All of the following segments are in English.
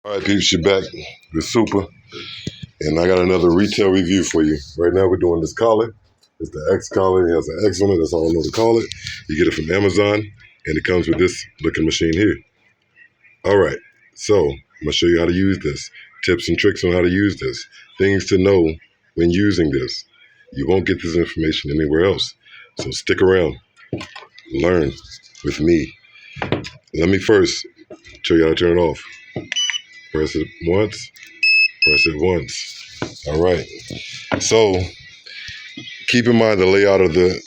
All right, peeps, you're back with Super, and I got another retail review for you. Right now, we're doing this collar. It's the X collar. It has an X on it. That's all I know to call it. You get it from Amazon, and it comes with this looking machine here. All right, so I'm gonna show you how to use this. Tips and tricks on how to use this. Things to know when using this. You won't get this information anywhere else. So stick around, learn with me. Let me first show you how to turn it off. Press it once. Press it once. All right. So keep in mind the layout of the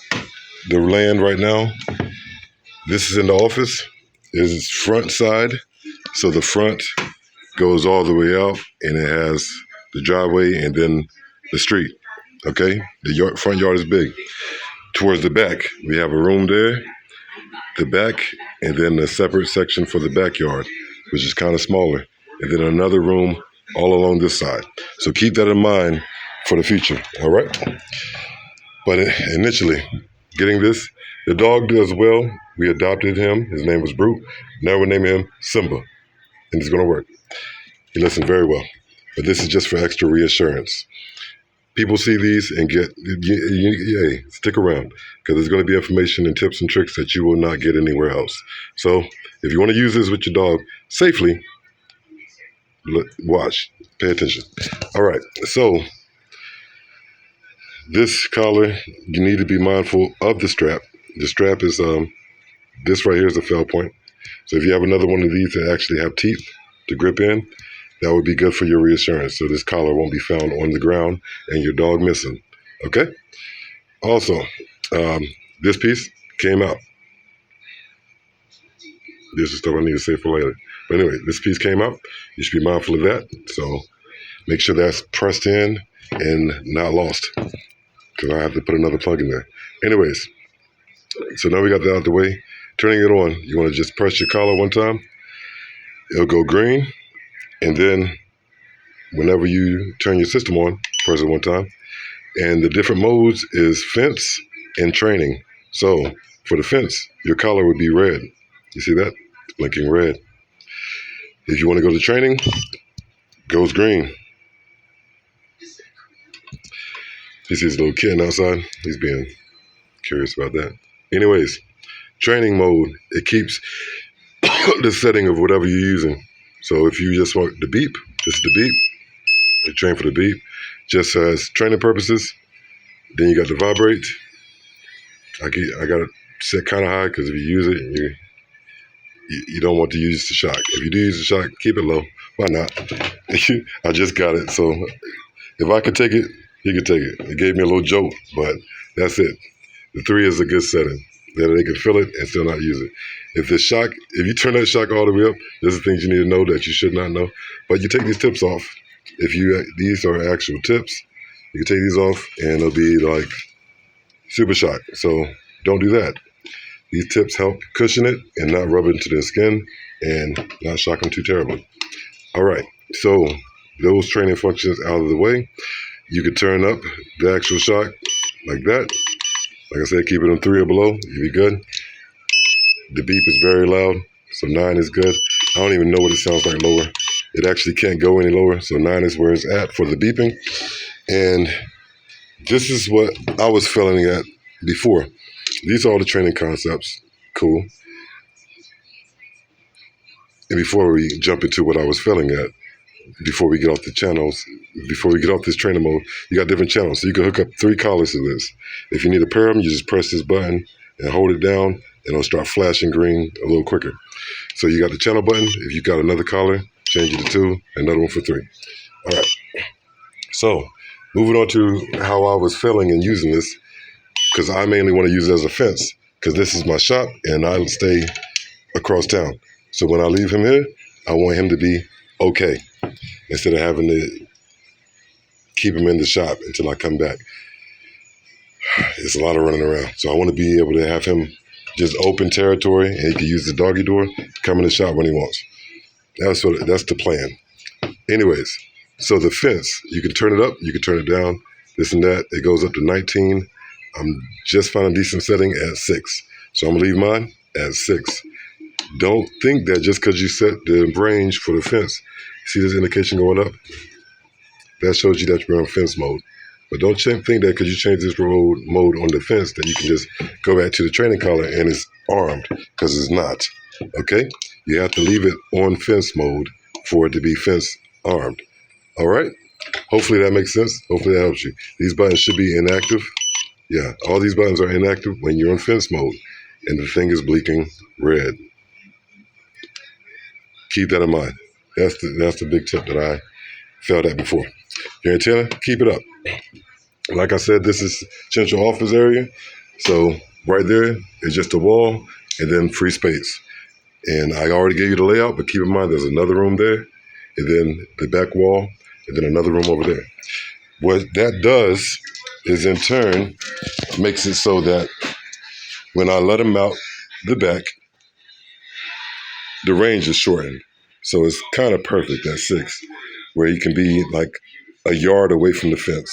land right now. This is in the office. This is front side. So the front goes all the way out and it has the driveway and then the street. Okay? The front yard is big. Towards the back, we have a room there, the back, and then a separate section for the backyard, which is kind of smaller. And then another room all along this side. So keep that in mind for the future. All right? But initially, getting this, the dog does well. We adopted him. His name was Brute. Now we're naming him Simba, and it's going to work. He listened very well. But this is just for extra reassurance. People see these and stick around because there's going to be information and tips and tricks that you will not get anywhere else. So if you want to use this with your dog safely, watch, pay attention. All right, so this collar, you need to be mindful of the strap. The strap is this right here is the fail point. So if you have another one of these that actually have teeth to grip in, that would be good for your reassurance. So this collar won't be found on the ground and your dog missing. Okay? Also, this piece came out. This is stuff I need to say for later. But anyway, this piece came out. You should be mindful of that. So make sure that's pressed in and not lost, because I have to put another plug in there. Anyways, so now we got that out the way. Turning it on, you want to just press your collar one time. It'll go green. And then whenever you turn your system on, press it one time. And the different modes is fence and training. So for the fence, your collar would be red. You see that? It's blinking red. If you want to go to training, goes green. He sees a little kitten outside. He's being curious about that. Anyways, training mode, it keeps the setting of whatever you're using. So if you just want the beep, this is the beep. You train for the beep, just as training purposes. Then you got the vibrate. I got it set kind of high because if you use it, you don't want to use the shock. If you do use the shock, keep it low. Why not? I just got it, so if I could take it, he could take it. It gave me a little jolt, but that's it. The 3 is a good setting that they can feel it and still not use it. If you turn that shock all the way up, there's the things you need to know that you should not know. But you take these tips off. These are actual tips, you can take these off and it'll be like super shock. So don't do that. These tips help cushion it and not rub it into their skin and not shock them too terribly. All right, so those training functions out of the way, you could turn up the actual shock like that. Like I said, keep it on 3 or below, you'll be good. The beep is very loud, so 9 is good. I don't even know what it sounds like lower. It actually can't go any lower, so 9 is where it's at for the beeping. And this is what I was feeling at before. These are all the training concepts. Cool. And before we jump into what I was feeling at, before we get off the channels, before we get off this trainer mode, you got different channels. So you can hook up 3 collars to this. If you need to pair them, you just press this button and hold it down, and it'll start flashing green a little quicker. So you got the channel button. If you got another collar, change it to 2, another one for 3. All right. So moving on to how I was feeling and using this, because I mainly want to use it as a fence, because this is my shop and I stay across town. So when I leave him here, I want him to be okay, instead of having to keep him in the shop until I come back. It's a lot of running around. So I want to be able to have him just open territory, and he can use the doggy door, come in the shop when he wants. That's the plan. Anyways, so the fence, you can turn it up, you can turn it down, this and that. It goes up to 19. I'm just finding a decent setting at 6. So I'm gonna leave mine at 6. Don't think that just because you set the range for the fence See this indication going up? That shows you that you're on fence mode. But don't think that because you change this road mode on the fence that you can just go back to the training collar and it's armed, because it's not. Okay? You have to leave it on fence mode for it to be fence armed. All right? Hopefully that makes sense. Hopefully that helps you. These buttons should be inactive. Yeah, all these buttons are inactive when you're on fence mode and the thing is blinking red. Keep that in mind. That's the big tip that I failed at before. Your antenna, keep it up. Like I said, this is central office area. So right there is just a wall and then free space. And I already gave you the layout, but keep in mind there's another room there and then the back wall and then another room over there. What that does is in turn makes it so that when I let them out the back, the range is shortened. So it's kind of perfect at 6, where you can be like a yard away from the fence.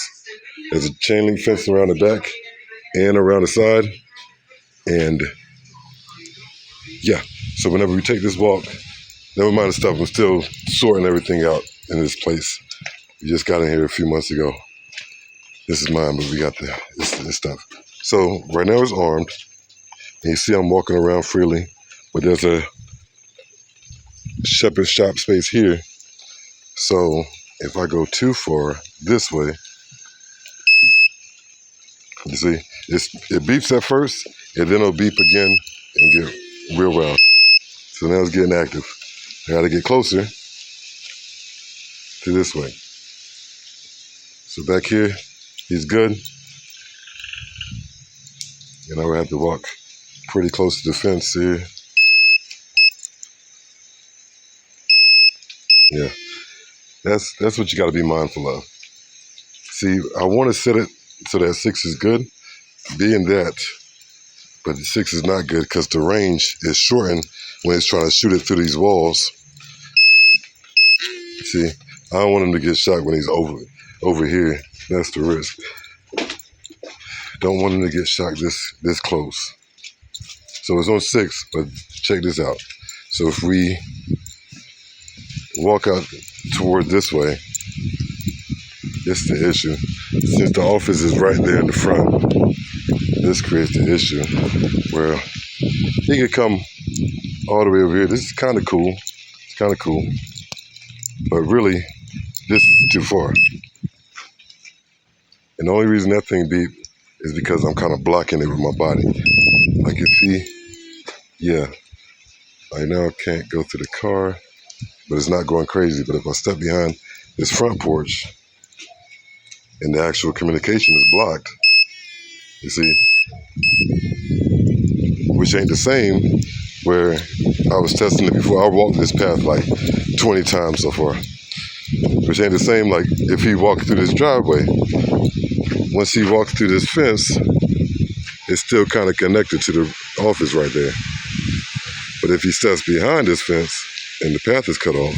There's a chain link fence around the back and around the side. And yeah, so whenever we take this walk, never mind the stuff, I'm still sorting everything out in this place. We just got in here a few months ago. This is mine, but we got this stuff. So right now it's armed. And you see I'm walking around freely, but there's a shepherd shop space here. So if I go too far this way, you see, it beeps at first, and then it'll beep again and get real wild. So now it's getting active. I gotta get closer to this way. So back here, he's good. And I would have to walk pretty close to the fence here. Yeah, that's what you gotta be mindful of. See, I wanna set it so that 6 is good, being that, but the 6 is not good because the range is shortened when it's trying to shoot it through these walls. See, I don't want him to get shot when he's over here. That's the risk. Don't want him to get shot this close. So it's on 6, but check this out. So if we walk out toward this way, it's the issue. Since the office is right there in the front, this creates the issue where he could come all the way over here. This is kind of cool. It's kind of cool. But really, this is too far. And the only reason that thing beep is because I'm kind of blocking it with my body. Like if I now can't go through the car, but it's not going crazy. But if I step behind this front porch and the actual communication is blocked, you see, which ain't the same where I was testing it before. I walked this path like 20 times so far, which ain't the same like if he walked through this driveway. Once he walks through this fence, it's still kind of connected to the office right there. But if he steps behind this fence and the path is cut off,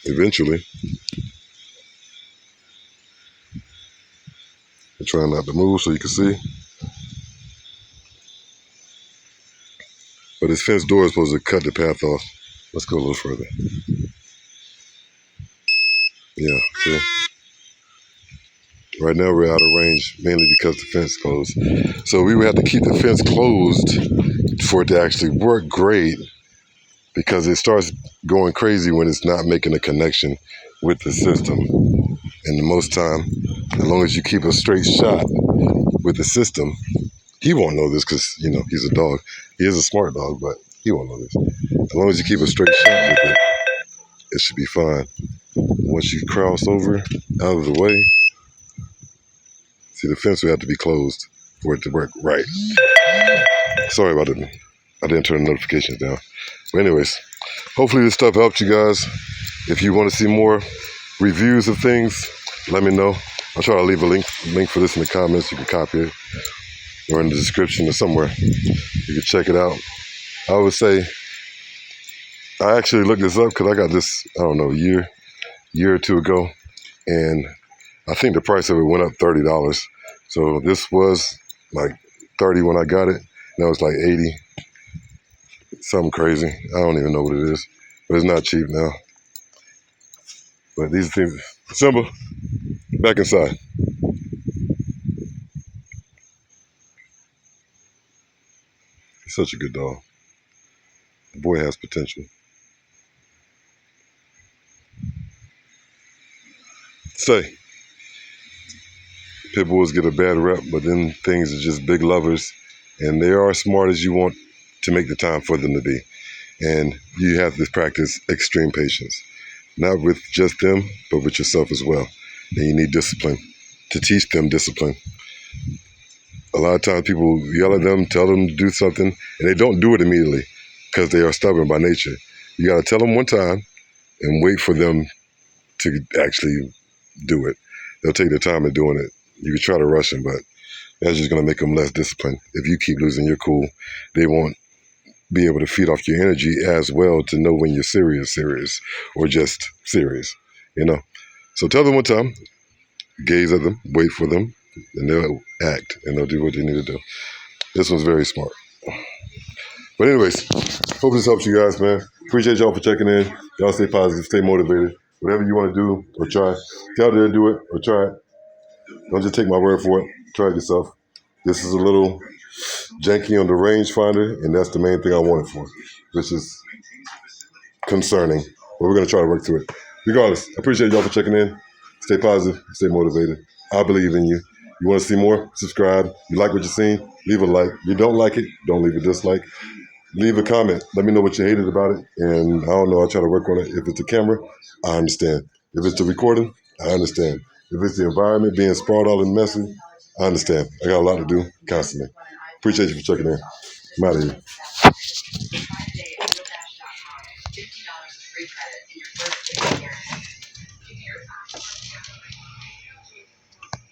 eventually, I'm trying not to move so you can see. But his fence door is supposed to cut the path off. Let's go a little further. Yeah, see? Right now we're out of range, mainly because the fence is closed. So we would have to keep the fence closed for it to actually work great, because it starts going crazy when it's not making a connection with the system. And the most time, as long as you keep a straight shot with the system, he won't know this because, you know, he's a dog. He is a smart dog, but he won't know this. As long as you keep a straight shot with it, it should be fine. Once you cross over out of the way, see, the fence would have to be closed for it to work right. Sorry about it. I didn't turn the notifications down. But anyways, hopefully this stuff helped you guys. If you want to see more reviews of things, let me know. I'll try to leave a link for this in the comments. You can copy it, or in the description or somewhere. You can check it out. I would say, I actually looked this up because I got this, I don't know, a year or two ago. And I think the price of it went up $30. So this was like $30 when I got it. Now it's like $80. something crazy. I don't even know what it is, but it's not cheap now. But these things, Simba, back inside. He's such a good dog. The boy has potential. Say, pit bulls get a bad rep, but then things are just big lovers, and they are as smart as you want to make the time for them to be. And you have to practice extreme patience, not with just them, but with yourself as well. And you need discipline to teach them discipline. A lot of times people yell at them, tell them to do something, and they don't do it immediately because they are stubborn by nature. You got to tell them one time and wait for them to actually do it. They'll take their time in doing it. You can try to rush them, but that's just going to make them less disciplined. If you keep losing your cool, they won't be able to feed off your energy as well to know when you're serious, or just serious, you know? So tell them one time, gaze at them, wait for them, and they'll act, and they'll do what they need to do. This one's very smart. But anyways, hope this helps you guys, man. Appreciate y'all for checking in. Y'all stay positive, stay motivated. Whatever you want to do or try, get out there and do it or try it. Don't just take my word for it. Try it yourself. This is a little janky on the rangefinder, and that's the main thing I want it for, which is concerning. But we're going to try to work through it. Regardless, I appreciate y'all for checking in. Stay positive, stay motivated. I believe in you. You want to see more? Subscribe. You like what you're seeing? Leave a like. If you don't like it, don't leave a dislike. Leave a comment. Let me know what you hated about it. And I don't know, I'll try to work on it. If it's the camera, I understand. If it's the recording, I understand. If it's the environment being sprawled out and messy, I understand. I got a lot to do constantly. Appreciate you for checking in. I'm out of here.